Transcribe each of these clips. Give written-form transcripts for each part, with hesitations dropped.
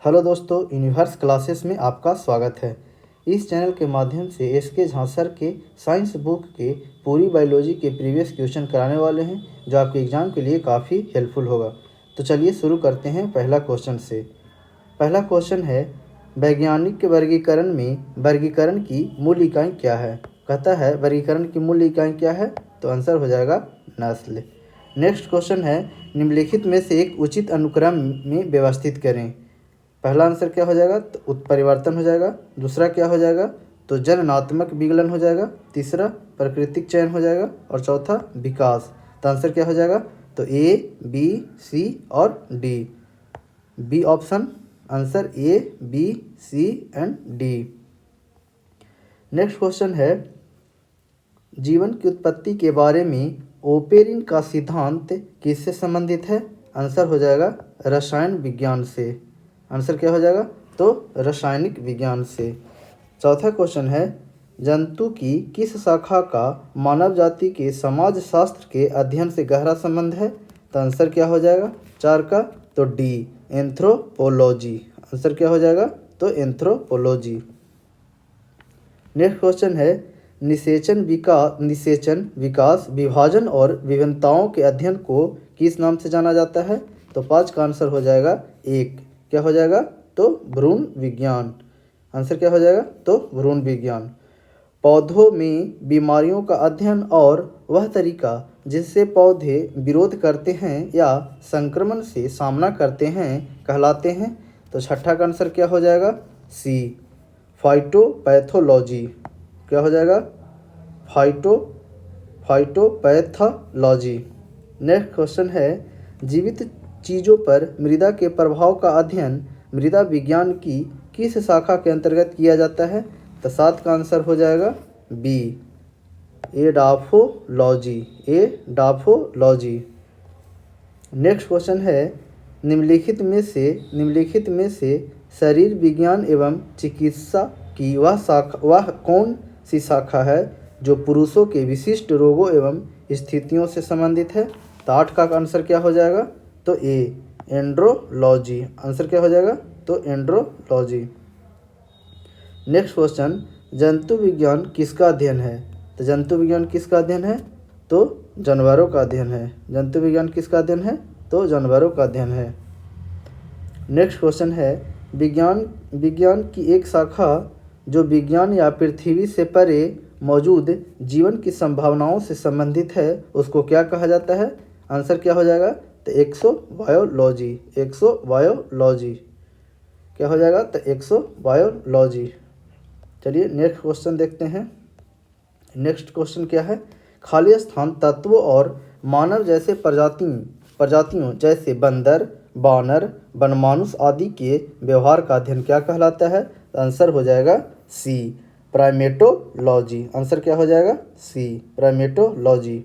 Hello दोस्तों, universe classes में आपका स्वागत है। इस चैनल के माध्यम से एसके झा सर के साइंस बुक के पूरी बायोलॉजी के प्रीवियस क्वेश्चन कराने वाले हैं, जो आपके एग्ज़ाम के लिए काफ़ी हेल्पफुल होगा। तो चलिए शुरू करते हैं पहला क्वेश्चन से। पहला क्वेश्चन है, वैज्ञानिक वर्गीकरण में वर्गीकरण की मूल इकाई क्या है। कहता है वर्गीकरण की मूल इकाई क्या है, तो आंसर हो जाएगा नस्ल। नेक्स्ट क्वेश्चन है, निम्नलिखित में से एक उचित अनुक्रम में व्यवस्थित करें। पहला आंसर क्या हो जाएगा, तो उत्परिवर्तन हो जाएगा। दूसरा क्या हो जाएगा, तो जननात्मक विकलन हो जाएगा। तीसरा प्राकृतिक चयन हो जाएगा और चौथा विकास। तो आंसर क्या हो जाएगा, तो ए, बी, सी और D. B option answer A, B, C and D. Next question है, जीवन की उत्पत्ति के बारे में ओपेरिन का सिद्धांत किससे संबंधित है। आंसर हो जाएगा रसायन विज्ञान से। आंसर क्या हो जाएगा, तो रासायनिक विज्ञान से। चौथा क्वेश्चन है, जंतु की किस शाखा का मानव जाति के समाज शास्त्र के अध्ययन से गहरा संबंध है। तो आंसर क्या हो जाएगा, 4 का, तो डी, एंथ्रोपोलॉजी। आंसर क्या हो जाएगा, तो एंथ्रोपोलॉजी। नेक्स्ट क्वेश्चन है, निषेचन विकास विभाजन और विभिन्नताओं के अध्ययन को किस नाम से जाना जाता है। तो 5 का आंसर हो जाएगा 1, क्या हो जाएगा, तो भ्रूण विज्ञान। आंसर क्या हो जाएगा, तो भ्रूण विज्ञान। पौधों में बीमारियों का अध्ययन और वह तरीका जिससे पौधे विरोध करते हैं या संक्रमण से सामना करते हैं कहलाते हैं। तो छठा का आंसर क्या हो जाएगा, सी, फाइटोपैथोलॉजी। क्या हो जाएगा, फाइटोपैथोलॉजी। नेक्स्ट क्वेश्चन है, जीवित चीज़ों पर मृदा के प्रभाव का अध्ययन मृदा विज्ञान की किस शाखा के अंतर्गत किया जाता है। तो 7 का आंसर हो जाएगा बी, एडाफोलॉजी। नेक्स्ट क्वेश्चन है, निम्नलिखित में से शरीर विज्ञान एवं चिकित्सा की वह कौन सी शाखा है जो पुरुषों के विशिष्ट रोगों एवं स्थितियों से संबंधित है। तो 8 का आंसर क्या हो जाएगा, तो ए, एंड्रोलॉजी। आंसर क्या हो जाएगा, तो एंड्रोलॉजी। नेक्स्ट क्वेश्चन, जंतु विज्ञान किसका अध्ययन है। तो जंतु विज्ञान किसका अध्ययन है, तो जानवरों का अध्ययन है। जंतु विज्ञान किसका अध्ययन है, तो जानवरों का अध्ययन है। नेक्स्ट क्वेश्चन है, विज्ञान की एक शाखा जो विज्ञान या पृथ्वी से परे मौजूद जीवन की संभावनाओं से संबंधित है, उसको क्या कहा जाता है। आंसर क्या हो जाएगा, तो एक्सोबायोलॉजी। क्या हो जाएगा, तो एक्सोबायोलॉजी। चलिए नेक्स्ट क्वेश्चन देखते हैं। नेक्स्ट क्वेश्चन क्या है, खाली स्थान तत्वों और मानव जैसे प्रजातियों जैसे बंदर, बानर, वनमानुष आदि के व्यवहार का अध्ययन क्या कहलाता है। आंसर हो जाएगा सी, प्राइमेटोलॉजी। आंसर क्या हो जाएगा, सी, प्राइमेटोलॉजी।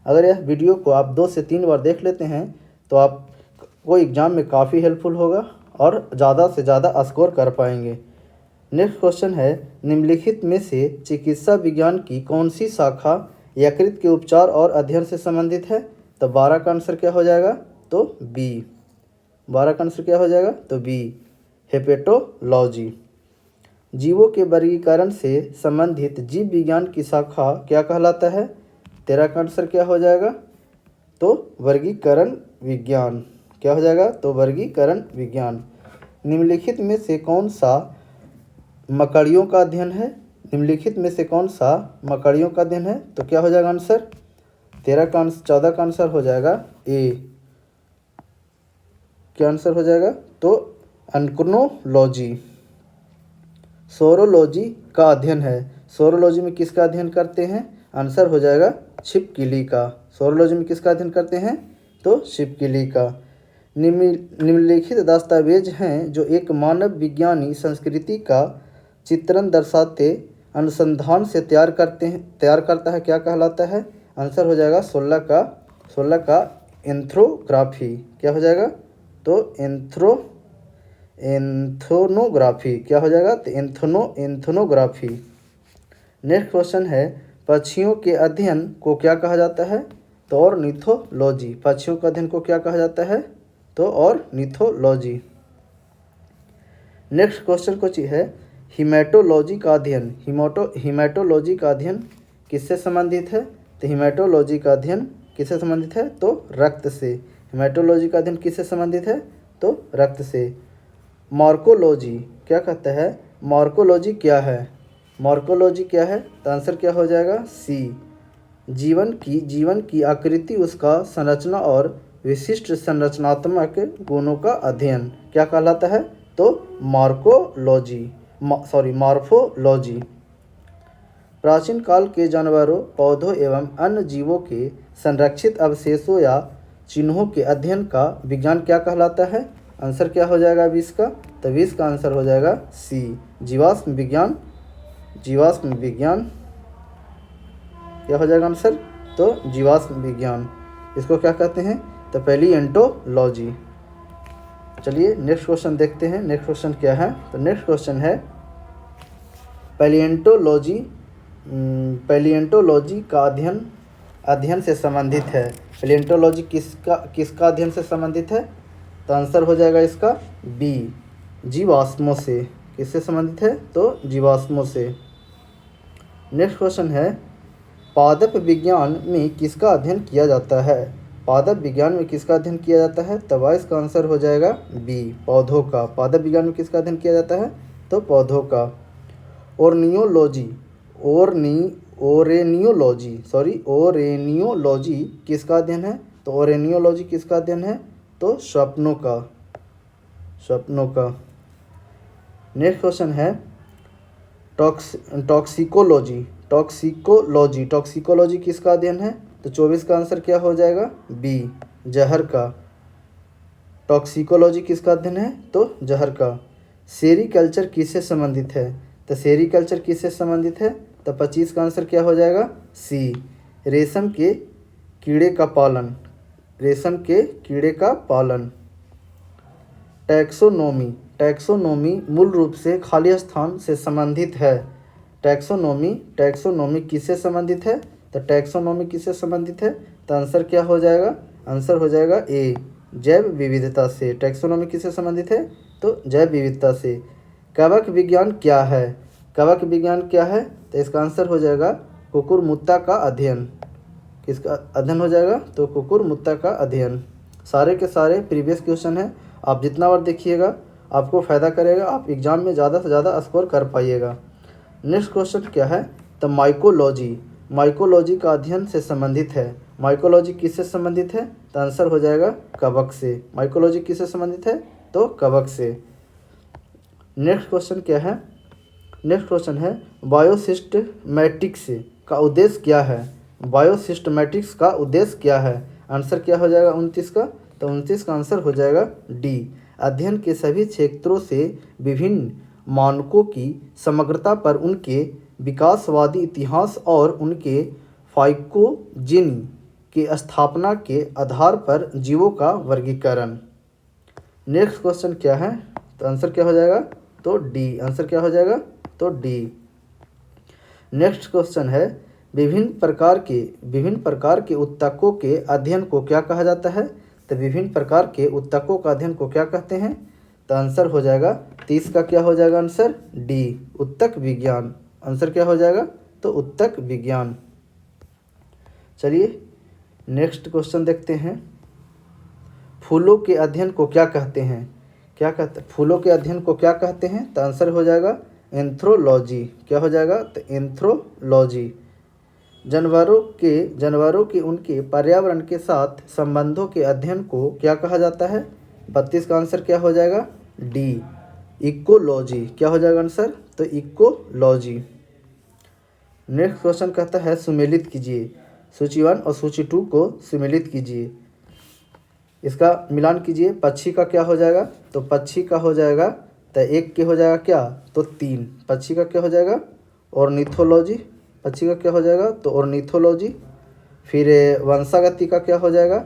अगर यह वीडियो को आप 2 से 3 बार देख लेते हैं तो आपको एग्ज़ाम में काफ़ी हेल्पफुल होगा और ज़्यादा से ज़्यादा स्कोर कर पाएंगे। नेक्स्ट क्वेश्चन है, निम्नलिखित में से चिकित्सा विज्ञान की कौन सी शाखा यकृत के उपचार और अध्ययन से संबंधित है। तो 12 का आंसर क्या हो जाएगा, तो बी। 12 का आंसर क्या हो जाएगा, तो बी, हेपेटोलॉजी। जीवों के वर्गीकरण से संबंधित जीव विज्ञान की शाखा क्या कहलाता है। 13 का आंसर क्या हो जाएगा, तो वर्गीकरण विज्ञान। क्या हो जाएगा, तो वर्गीकरण विज्ञान। निम्नलिखित में से कौन सा मकड़ियों का अध्ययन है। निम्नलिखित में से कौन सा मकड़ियों का अध्ययन है, तो क्या हो जाएगा आंसर, 14 का आंसर हो जाएगा ए। क्या आंसर हो जाएगा, तो अन्क्रोनोलॉजी। सोरोलॉजी का अध्ययन है। सोरोलॉजी में किसका अध्ययन करते हैं। आंसर हो जाएगा छिपकली का। सोरोलॉजी में किसका अध्ययन करते हैं, तो छिपकली का। निम्नलिखित दस्तावेज हैं जो एक मानव विज्ञानी संस्कृति का चित्रण दर्शाते अनुसंधान से तैयार करता है, क्या कहलाता है। आंसर हो जाएगा 16 का एंथ्रोग्राफी। क्या हो जाएगा, तो एंथ्रोनोग्राफी। क्या हो जाएगा, तो एंथ्रोनोग्राफी। नेक्स्ट क्वेश्चन है, पक्षियों के अध्ययन को क्या कहा जाता है। तो ऑर्निथोलॉजी। पक्षियों के अध्ययन को क्या कहा जाता है, तो ऑर्निथोलॉजी। नेक्स्ट क्वेश्चन कुछ है, हीमेटोलॉजी का अध्ययन हीमेटोलॉजी का अध्ययन किससे संबंधित है? तो हीमेटोलॉजी का अध्ययन किससे संबंधित है? तो रक्त से। हीमेटोलॉजी का अध्ययन किससे संबंधित है? तो रक्त से। मॉर्कोलॉजी क्या कहता है? मॉर्कोलॉजी क्या है? मॉर्कोलॉजी क्या है? तो आंसर क्या हो जाएगा? सी। जीवन की आकृति, उसका संरचना और विशिष्ट संरचनात्मक गुणों का अध्ययन क्या कहलाता है? तो मॉर्फोलॉजी। प्राचीन काल के जानवरों, पौधों एवं अन्य जीवों के संरक्षित अवशेषों या चिन्हों के अध्ययन का विज्ञान क्या कहलाता है? आंसर क्या हो जाएगा 20 का? तो 20 का आंसर हो जाएगा सी, जीवाश्म विज्ञान। जीवाश्म विज्ञान क्या हो जाएगा आंसर? तो जीवाश्म विज्ञान। इसको क्या कहते हैं? तो पैलिएंटोलॉजी। चलिए नेक्स्ट क्वेश्चन देखते हैं। नेक्स्ट क्वेश्चन क्या है? तो नेक्स्ट क्वेश्चन है, पैलिएंटोलॉजी का अध्ययन से संबंधित है। पैलिएंटोलॉजी किसका अध्ययन से संबंधित है? तो आंसर हो जाएगा इसका बी, जीवाश्मों से। किससे संबंधित है? तो जीवाश्मों से। नेक्स्ट क्वेश्चन है, पादप विज्ञान में किसका अध्ययन किया जाता है? पादप विज्ञान में किसका अध्ययन किया जाता है? तब इसका आंसर हो जाएगा बी, पौधों का। पादप विज्ञान में किसका अध्ययन किया जाता है? तो पौधों का। ओरेनियोलॉजी किसका अध्ययन है? तो ओरेनियोलॉजी किसका अध्ययन है? तो स्वप्नों का। नेक्स्ट क्वेश्चन है, टॉक्सिकोलॉजी किसका अध्ययन है? तो 24 का आंसर क्या हो जाएगा? बी, जहर का। टॉक्सिकोलॉजी किसका अध्ययन है? तो जहर का। सेरीकल्चर किससे संबंधित है? तो सेरीकल्चर किससे संबंधित है? तो 25 का आंसर क्या हो जाएगा? सी, रेशम के कीड़े का पालन। टैक्सोनोमी मूल रूप से खाली स्थान से संबंधित है। टैक्सोनोमी किससे संबंधित है? तो टैक्सोनोमी किससे संबंधित है? तो आंसर क्या हो जाएगा? आंसर हो जाएगा ए, जैव विविधता से। टैक्सोनोमी किससे संबंधित है? तो जैव विविधता से। कवक विज्ञान क्या है? तो इसका आंसर हो जाएगा कुकुरमुत्ता का अध्ययन। किसका अध्ययन हो जाएगा? तो कुकुरमुत्ता का अध्ययन। सारे के सारे प्रीवियस क्वेश्चन हैं, आप जितना बार देखिएगा आपको फ़ायदा करेगा, आप एग्ज़ाम में ज़्यादा से ज़्यादा स्कोर कर पाइएगा। नेक्स्ट क्वेश्चन क्या है? तो माइकोलॉजी का अध्ययन से संबंधित है। माइकोलॉजी किससे संबंधित है? तो आंसर हो जाएगा कवक से। माइकोलॉजी किससे संबंधित है? तो कवक से। नेक्स्ट क्वेश्चन क्या है? नेक्स्ट क्वेश्चन है, बायोसिस्टमैटिक्स का उद्देश्य क्या है? बायोसिस्टमैटिक्स का उद्देश्य क्या है? आंसर क्या हो जाएगा 29 का? तो 29 का आंसर हो जाएगा डी, अध्ययन के सभी क्षेत्रों से विभिन्न मानकों की समग्रता पर उनके विकासवादी इतिहास और उनके फाइकोजेनी के स्थापना के आधार पर जीवों का वर्गीकरण। नेक्स्ट क्वेश्चन क्या है? तो आंसर क्या हो जाएगा? तो डी। आंसर क्या हो जाएगा? तो डी। नेक्स्ट क्वेश्चन है, विभिन्न प्रकार के उत्तकों के अध्ययन को क्या कहा जाता है? तो विभिन्न प्रकार के उत्तकों का अध्ययन को क्या कहते हैं? तो आंसर हो जाएगा 30 का क्या हो जाएगा आंसर? डी, उत्तक विज्ञान। आंसर क्या हो जाएगा? तो उत्तक विज्ञान। चलिए नेक्स्ट क्वेश्चन देखते हैं, फूलों के अध्ययन को क्या कहते हैं? फूलों के अध्ययन को क्या कहते हैं? तो आंसर हो जाएगा एंथ्रोलॉजी। क्या हो जाएगा? तो एंथ्रोलॉजी। जानवरों के उनके पर्यावरण के साथ संबंधों के अध्ययन को क्या कहा जाता है? 32 का आंसर क्या हो जाएगा? D, ecology. क्या हो जाएगा आंसर? तो इकोलॉजी। नेक्स्ट क्वेश्चन कहता है, सुमेलित कीजिए। सूची 1 और सूची 2 को सुमेलित कीजिए, इसका मिलान कीजिए। पक्षी का क्या हो जाएगा? तो पक्षी का हो जाएगा तो एक के हो जाएगा क्या? तो 3। पक्षी का क्या हो जाएगा? ऑर्निथोलॉजी। पक्षी का क्या हो जाएगा? तो ऑर्निथोलॉजी। फिर वंशागति का क्या हो जाएगा?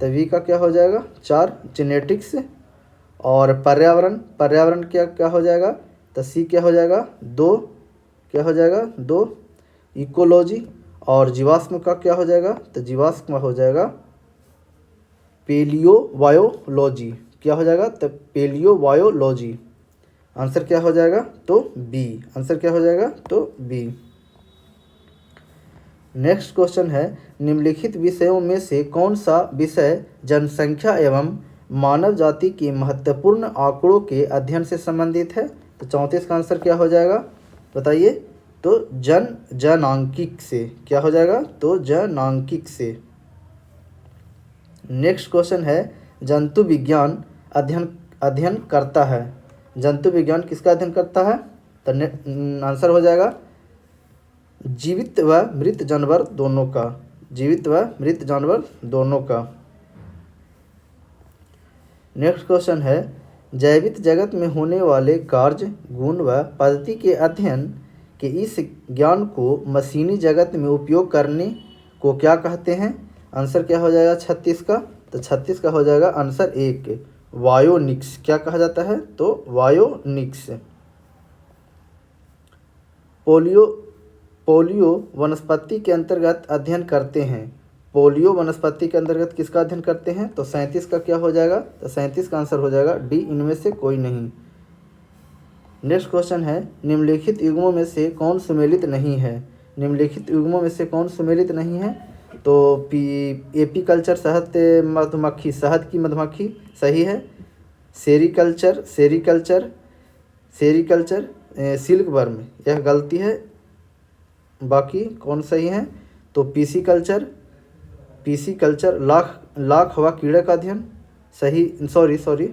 तो वी का क्या हो जाएगा? 4, जेनेटिक्स। और पर्यावरण क्या हो जाएगा? तो सी क्या हो जाएगा? 2। क्या हो जाएगा? 2, इकोलॉजी। और जीवाश्म का क्या हो जाएगा? तो जीवाश्म हो जाएगा पेलियोबायोलॉजी। क्या हो जाएगा? तो पेलियोबायोलॉजी। आंसर क्या हो जाएगा? तो बी। आंसर क्या हो जाएगा? तो बी। नेक्स्ट क्वेश्चन है, निम्नलिखित विषयों में से कौन सा विषय जनसंख्या एवं मानव जाति के महत्वपूर्ण आंकड़ों के अध्ययन से संबंधित है? तो 34 का आंसर क्या हो जाएगा बताइए? तो जनांकिक से। क्या हो जाएगा? तो जनांकिक से। नेक्स्ट क्वेश्चन है, जंतु विज्ञान अध्ययन करता है। जंतु विज्ञान किसका अध्ययन करता है? तो आंसर हो जाएगा जीवित व मृत जानवर दोनों का। जीवित व मृत जानवर दोनों का। नेक्स्ट क्वेश्चन है, जैविक जगत में होने वाले कार्य, गुण व पद्धति के अध्ययन के इस ज्ञान को मशीनी जगत में उपयोग करने को क्या कहते हैं? आंसर क्या हो जाएगा 36 का? तो 36 का हो जाएगा आंसर 1, वायोनिक्स। क्या कहा जाता है? तो वायोनिक्स। पोलियो वनस्पति के अंतर्गत अध्ययन करते हैं। पोलियो वनस्पति के अंतर्गत किसका अध्ययन करते हैं? तो 37 का क्या हो जाएगा? तो 37 का आंसर हो जाएगा डी, इनमें से कोई नहीं। नेक्स्ट क्वेश्चन है, निम्नलिखित युग्मों में से कौन सुमेलित नहीं है? निम्नलिखित युग्मों में से कौन सुमेलित नहीं है? तो एपीकल्चर शहद मधुमक्खी, शहद की मधुमक्खी सही है। सेरीकल्चर सिल्क वर्म, यह गलती है। बाकी कौन सही है? तो पीसी कल्चर लाख हवा कीड़े का अध्ययन सही। सॉरी,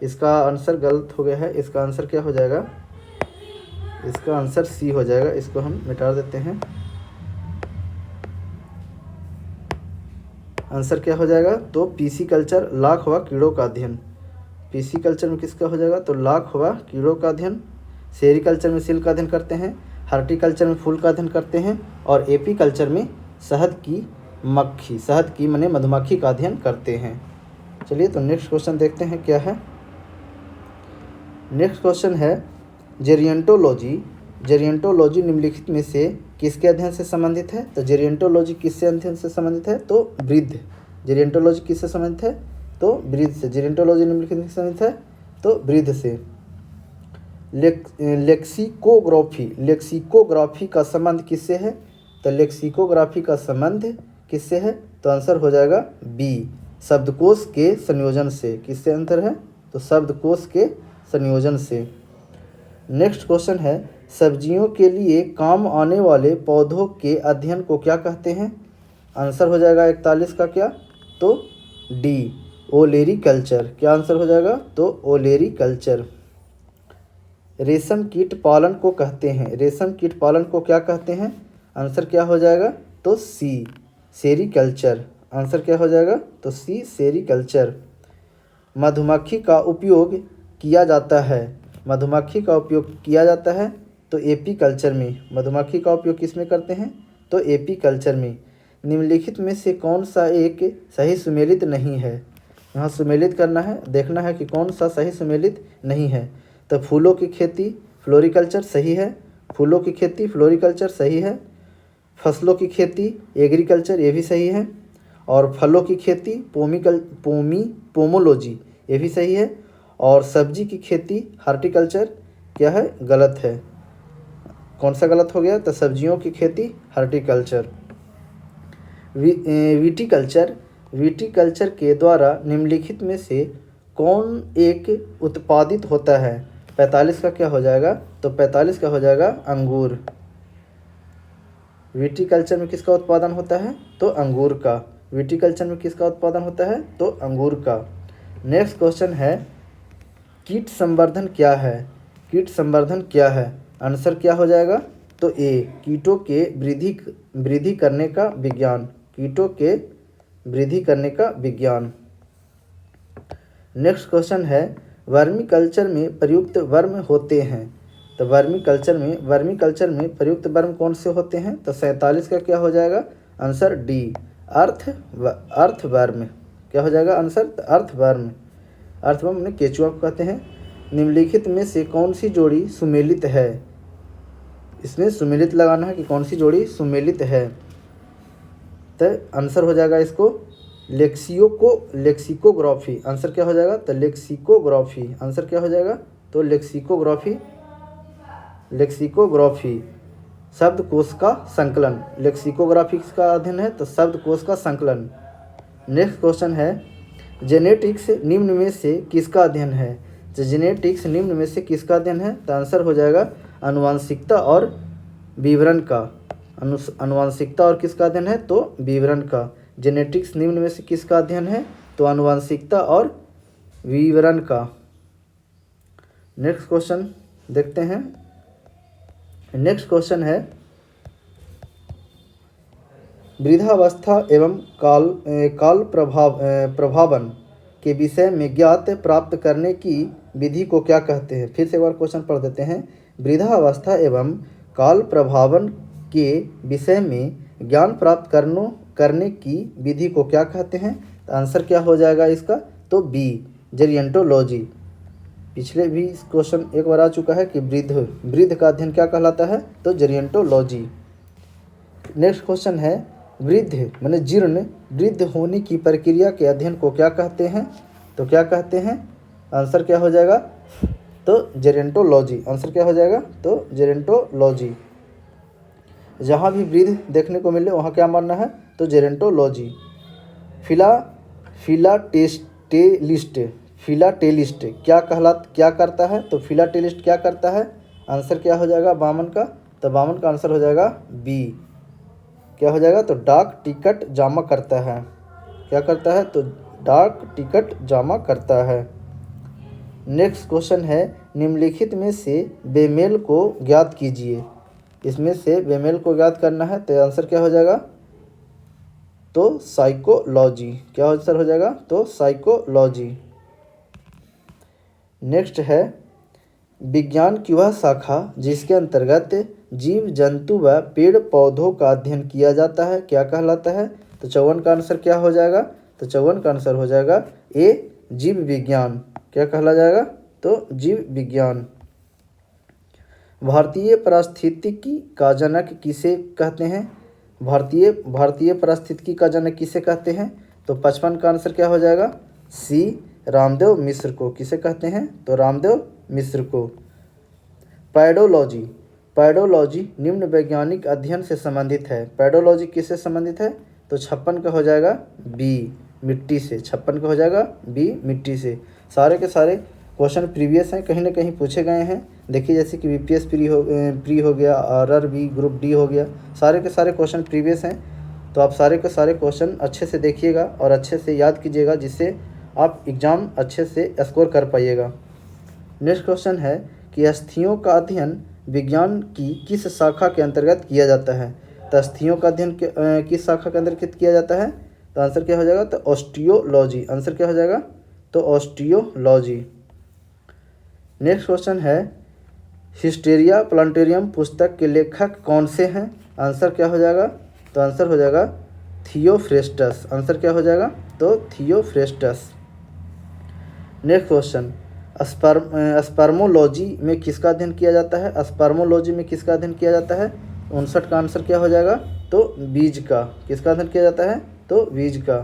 इसका आंसर गलत हो गया है। इसका आंसर क्या हो जाएगा? इसका आंसर सी हो जाएगा। इसको हम मिटा देते हैं। आंसर क्या हो जाएगा? तो पीसी कल्चर लाख हवा कीड़ों का अध्ययन। पीसी कल्चर में किसका हो जाएगा? तो लाख हवा कीड़ों का अध्ययन। सेरीकल्चर में सिल्क का अध्ययन करते हैं। हार्टिकल्चर में फूल का अध्ययन करते हैं। और एपीकल्चर में शहद की माने मधुमक्खी का अध्ययन करते हैं। चलिए तो नेक्स्ट क्वेश्चन देखते हैं क्या है। नेक्स्ट क्वेश्चन है, जेरिएंटोलॉजी निम्नलिखित में से किसके अध्ययन से संबंधित है? तो जेरिएंटोलॉजी किससे अध्ययन से संबंधित है? तो वृद्ध। जेरिएंटोलॉजी किससे संबंधित है? तो वृद्ध से। जेरिएंटोलॉजी निम्नलिखित में संबंधित है? तो वृद्ध से। लेक्सिकोग्राफी का संबंध किससे है? तो लेक्सिकोग्राफी का संबंध किससे है? तो आंसर हो जाएगा बी, शब्दकोश के संयोजन से। किससे आंसर है? तो शब्दकोश के संयोजन से। नेक्स्ट क्वेश्चन है, सब्जियों के लिए काम आने वाले पौधों के अध्ययन को क्या कहते हैं? आंसर हो जाएगा 41 का क्या? तो डी, ओलेरीकल्चर। क्या आंसर हो जाएगा? तो ओलेरीकल्चर। रेशम कीट पालन को कहते हैं। रेशम कीट पालन को क्या कहते हैं? आंसर क्या हो जाएगा? तो सी, सेरीकल्चर। आंसर क्या हो जाएगा? तो सी, सेरीकल्चर। मधुमक्खी का उपयोग किया जाता है तो एपीकल्चर में। मधुमक्खी का उपयोग किस में करते हैं? तो एपीकल्चर में। निम्नलिखित में से कौन सा एक सही सुमेलित नहीं है? यहाँ सुमेलित करना है, देखना है कि कौन सा सही सुमेलित नहीं है। तो फूलों की खेती फ्लोरिकल्चर सही है। फूलों की खेती फ्लोरिकल्चर सही है। फसलों की खेती एग्रीकल्चर, ये भी सही है। और फलों की खेती पोमोलॉजी, ये भी सही है। और सब्जी की खेती हार्टिकल्चर क्या है? गलत है। कौन सा गलत हो गया? तो सब्जियों की खेती हार्टिकल्चर। विटीकल्चर के द्वारा निम्नलिखित में से कौन एक उत्पादित होता है? 45 का क्या हो जाएगा? तो 45 का हो जाएगा अंगूर। विटीकल्चर में किसका उत्पादन होता है? तो अंगूर का। विटीकल्चर में किसका उत्पादन होता है? तो अंगूर का। नेक्स्ट क्वेश्चन है, कीट संवर्धन क्या है? कीट संवर्धन क्या है? आंसर क्या हो जाएगा? तो ए, कीटों के वृद्धि करने का विज्ञान। कीटों के वृद्धि करने का विज्ञान। नेक्स्ट क्वेश्चन है, वर्मी कल्चर में प्रयुक्त वर्म होते हैं। तो वर्मी कल्चर में प्रयुक्त वर्म कौन से होते हैं? तो 47 का क्या हो जाएगा? Answer D, earthworm. क्या हो जाएगा आंसर? तो अर्थवर्म। अर्थवर्म ने केचुआ को कहते हैं। निम्नलिखित में से कौन सी जोड़ी सुमेलित है? इसमें सुमेलित लगाना है कि कौन सी जोड़ी सुमेलित है। तो आंसर हो जाएगा इसको लेक्सिकोग्राफी। आंसर क्या हो जाएगा? तो लेक्सिकोग्राफी। आंसर क्या हो जाएगा? तो लेक्सिकोग्राफी, लेक्सिकोग्राफी शब्दकोश का संकलन। लेक्सिकोग्राफी किसका अध्ययन है? तो शब्दकोश का संकलन। नेक्स्ट क्वेश्चन है जेनेटिक्स निम्न में से किसका अध्ययन है? तो जेनेटिक्स निम्न में से किसका अध्ययन है? तो आंसर हो जाएगा आनुवंशिकता और विवरण का। आनुवंशिकता और किसका अध्ययन है? तो विवरण का। जेनेटिक्स निम्न में से किसका अध्ययन है? तो आनुवंशिकता और विवरण का। नेक्स्ट क्वेश्चन देखते हैं। नेक्स्ट क्वेश्चन है वृद्धावस्था एवं काल प्रभावन के विषय में ज्ञात प्राप्त करने की विधि को क्या कहते हैं? फिर से एक बार क्वेश्चन पढ़ देते हैं। वृद्धावस्था एवं काल प्रभावन के विषय में ज्ञान प्राप्त करने की विधि को क्या कहते हैं? तो आंसर क्या हो जाएगा इसका? तो बी, जेरिएंटोलॉजी। पिछले भी क्वेश्चन एक बार आ चुका है कि वृद्ध का अध्ययन क्या कहलाता है? तो जेरिएंटोलॉजी। नेक्स्ट क्वेश्चन है वृद्ध माने जीर्ण वृद्ध होने की प्रक्रिया के अध्ययन को क्या कहते हैं? तो क्या कहते हैं? आंसर क्या हो जाएगा? तो जेरिएंटोलॉजी। आंसर क्या हो जाएगा? तो जेरिएंटोलॉजी। जहाँ भी वृद्ध देखने को मिले वहाँ क्या मानना है? तो जेरिएंटोलॉजी। फिलाटेलिस्ट क्या करता है? तो फिलाटेलिस्ट क्या करता है? आंसर क्या हो जाएगा बामन का? तो बामन का आंसर हो जाएगा बी। क्या हो जाएगा? तो डाक टिकट जमा करता है। क्या करता है? तो डाक टिकट जमा करता है। नेक्स्ट क्वेश्चन है निम्नलिखित में से बेमेल को ज्ञात कीजिए। इसमें से बेमेल को ज्ञात करना है तो आंसर क्या हो जाएगा? तो साइकोलॉजी। क्या आंसर हो जाएगा? तो साइकोलॉजी। नेक्स्ट है विज्ञान की वह शाखा जिसके अंतर्गत जीव जंतु व पेड़ पौधों का अध्ययन किया जाता है क्या कहलाता है? तो 54 का आंसर क्या हो जाएगा? तो 54 का आंसर हो जाएगा ए, जीव विज्ञान। क्या कहला जाएगा? तो जीव विज्ञान। भारतीय पारिस्थितिकी का जनक किसे कहते हैं? भारतीय पारिस्थितिकी का जनक किसे कहते हैं? तो 55 का आंसर क्या हो जाएगा? सी, रामदेव मिश्र को। किसे कहते हैं? तो रामदेव मिश्र को। पैडोलॉजी निम्न वैज्ञानिक अध्ययन से संबंधित है। पैडोलॉजी किससे संबंधित है? तो 56 का हो जाएगा बी, मिट्टी से। 56 का हो जाएगा बी, मिट्टी से। सारे के सारे क्वेश्चन प्रीवियस हैं, कहीं ना कहीं पूछे गए हैं। देखिए जैसे कि बीपीएस प्री हो गया, आरआरबी ग्रुप डी हो गया, सारे के सारे क्वेश्चन प्रीवियस हैं। तो आप सारे के सारे क्वेश्चन अच्छे से देखिएगा और अच्छे से याद कीजिएगा, जिससे आप एग्ज़ाम अच्छे से स्कोर कर पाइएगा। नेक्स्ट क्वेश्चन है कि अस्थियों का अध्ययन विज्ञान की किस शाखा के अंतर्गत किया जाता है? तो अस्थियों का अध्ययन किस शाखा के अंतर्गत किया जाता है? तो आंसर क्या हो जाएगा? तो ऑस्टियोलॉजी। आंसर क्या हो जाएगा? तो ऑस्टियोलॉजी। नेक्स्ट क्वेश्चन है हिस्टेरिया प्लांटेरियम पुस्तक के लेखक कौन से हैं? आंसर क्या हो जाएगा? तो आंसर हो जाएगा थियोफ्रेस्टस। आंसर क्या हो जाएगा? तो थियोफ्रेस्टस। नेक्स्ट क्वेश्चन स्पर्मोलॉजी में किसका अध्ययन किया जाता है? स्पर्मोलॉजी में किसका अध्ययन किया जाता है? 59 का आंसर क्या हो जाएगा? तो बीज का। किसका अध्ययन किया जाता है? तो बीज का।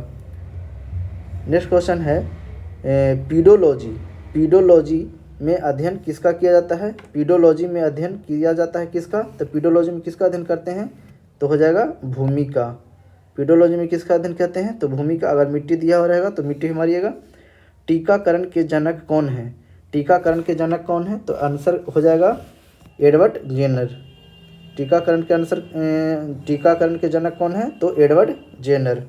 नेक्स्ट क्वेश्चन है पीडोलॉजी में अध्ययन किसका किया जाता है? पीडोलॉजी में अध्ययन किया जाता है किसका? तो पीडोलॉजी में किसका अध्ययन करते हैं? तो हो जाएगा भूमि का। पीडोलॉजी में किसका अध्ययन करते हैं? तो भूमि का। अगर मिट्टी दिया हुआ रहेगा तो मिट्टी मारिएगा। टीकाकरण के जनक कौन है? टीकाकरण के जनक कौन है? तो आंसर हो जाएगा एडवर्ड जेनर। टीकाकरण के जनक कौन है? तो एडवर्ड जेनर।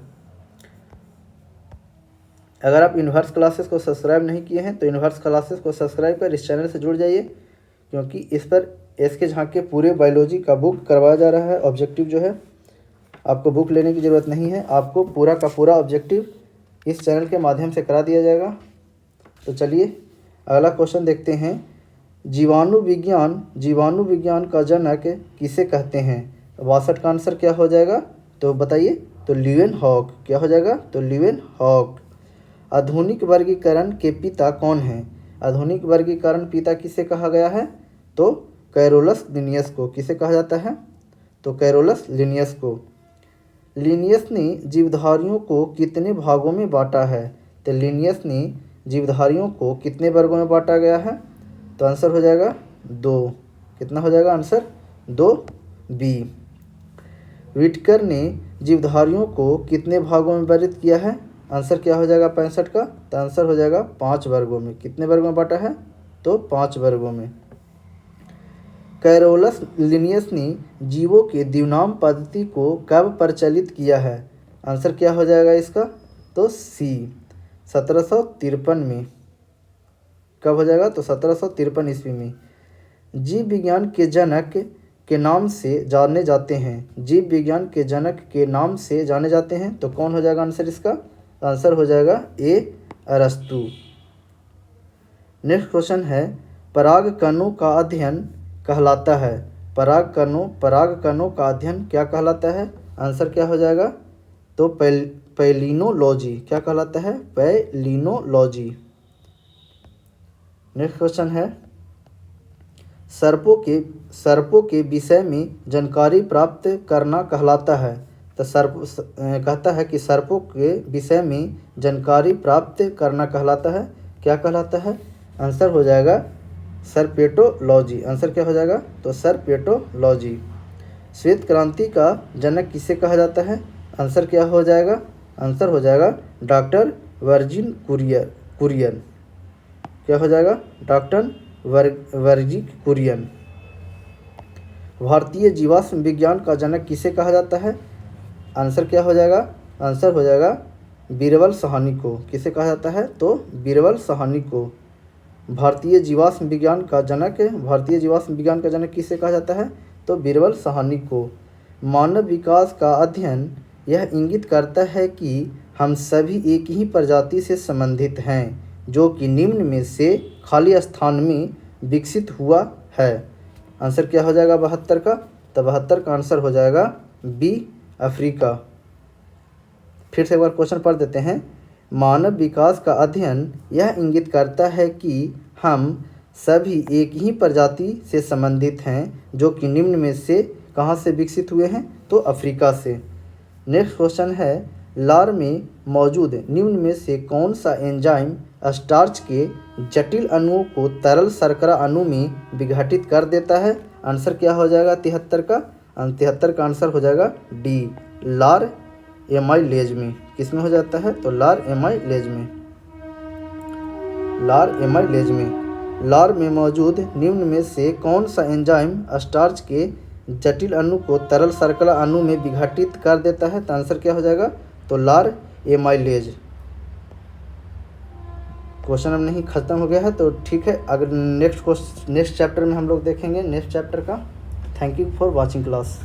अगर आप यूनिवर्स क्लासेस को सब्सक्राइब नहीं किए हैं तो यूनिवर्स क्लासेस को सब्सक्राइब कर इस चैनल से जुड़ जाइए, क्योंकि इस पर एसके झांग के पूरे बायोलॉजी का बुक करवाया जा रहा है। ऑब्जेक्टिव जो है, आपको बुक लेने की ज़रूरत नहीं है, आपको पूरा का पूरा ऑब्जेक्टिव इस चैनल के माध्यम से करा दिया जाएगा। तो चलिए अगला क्वेश्चन देखते हैं। जीवाणु विज्ञान का जनक किसे कहते हैं? 62 का आंसर क्या हो जाएगा? तो बताइए। तो ल्यूवेनहॉक। क्या हो जाएगा? तो ल्यूवेनहॉक। आधुनिक वर्गीकरण के पिता कौन हैं? आधुनिक वर्गीकरण पिता किसे कहा गया है? तो कैरोलस लिनियस को। किसे कहा जाता है? तो कैरोलस लिनियस को। लिनियस ने जीवधारियों को कितने भागों में बांटा है? तो लिनियस ने जीवधारियों को कितने वर्गों में बांटा गया है? तो आंसर हो जाएगा 2। कितना हो जाएगा आंसर? 2B। व्हिटकर ने जीवधारियों को कितने भागों में वर्गित किया है? आंसर क्या हो जाएगा 65 का? तो आंसर हो जाएगा 5 वर्गों में। कितने वर्गों में बांटा है? तो 5 वर्गों में। कैरोलस लिनियस ने जीवों के द्विनाम पद्धति को कब प्रचलित किया है? आंसर क्या हो जाएगा इसका? तो C 1753 में। कब हो जाएगा? तो 1753 ईस्वी में। जीव विज्ञान के जनक के नाम से जाने जाते हैं। जीव विज्ञान के जनक के नाम से जाने जाते हैं तो कौन हो जाएगा आंसर इसका? आंसर हो जाएगा A अरस्तु। नेक्स्ट क्वेश्चन है, परागकणों का अध्ययन कहलाता है। परागकणों का अध्ययन क्या कहलाता है? आंसर क्या हो जाएगा? तो पैलिनोलॉजी। क्या कहलाता है? पैलिनोलॉजी। नेक्स्ट क्वेश्चन है, सर्पों के विषय में जानकारी प्राप्त करना कहलाता है। तो कहता है कि सर्पों के विषय में जानकारी प्राप्त करना कहलाता है। क्या कहलाता है? आंसर हो जाएगा सर्पेटोलॉजी। आंसर क्या हो जाएगा? तो सर्पेटोलॉजी। श्वेत क्रांति का जनक किसे कहा जाता है? आंसर क्या हो जाएगा? आंसर हो जाएगा डॉक्टर वर्जिन कुरियन। क्या हो जाएगा? डॉक्टर वर्जिन कुरियन। भारतीय जीवाश्म विज्ञान का जनक किसे कहा जाता है? आंसर क्या हो जाएगा? आंसर हो जाएगा बीरबल साहनी को। किसे कहा जाता है? तो बीरबल साहनी को। भारतीय जीवाश्म विज्ञान का जनक किसे कहा जाता है? तो बीरबल साहनी को। मानव विकास का अध्ययन यह इंगित करता है कि हम सभी एक ही प्रजाति से संबंधित हैं, जो कि निम्न में से खाली स्थान में विकसित हुआ है। आंसर क्या हो जाएगा 72 का? तो 72 का आंसर हो जाएगा B अफ्रीका। फिर से एक बार क्वेश्चन पढ़ देते हैं। मानव विकास का अध्ययन यह इंगित करता है कि हम सभी एक ही प्रजाति से संबंधित हैं, जो कि निम्न में से कहाँ से विकसित हुए हैं? तो अफ्रीका से। नेक्स्ट क्वेश्चन है, लार में मौजूद निम्न में से कौन सा एंजाइम स्टार्च के जटिल अणुओं को तरल शर्करा अणु में विघटित कर देता है? आंसर क्या हो जाएगा 73 का? 73 का आंसर हो जाएगा D लार एमाइलेज में। किस में हो जाता है? तो लार एमाइलेज में। लार में मौजूद निम्न में से कौन सा एंजाइम स्टार्च के जटिल अणु को तरल शर्करा अणु में विघटित कर देता है? तो आंसर क्या हो जाएगा? तो लार एमाइलेज। क्वेश्चन अब नहीं खत्म हो गया है, तो ठीक है, अगर नेक्स्ट चैप्टर में हम लोग देखेंगे नेक्स्ट चैप्टर का। Thank you for watching class.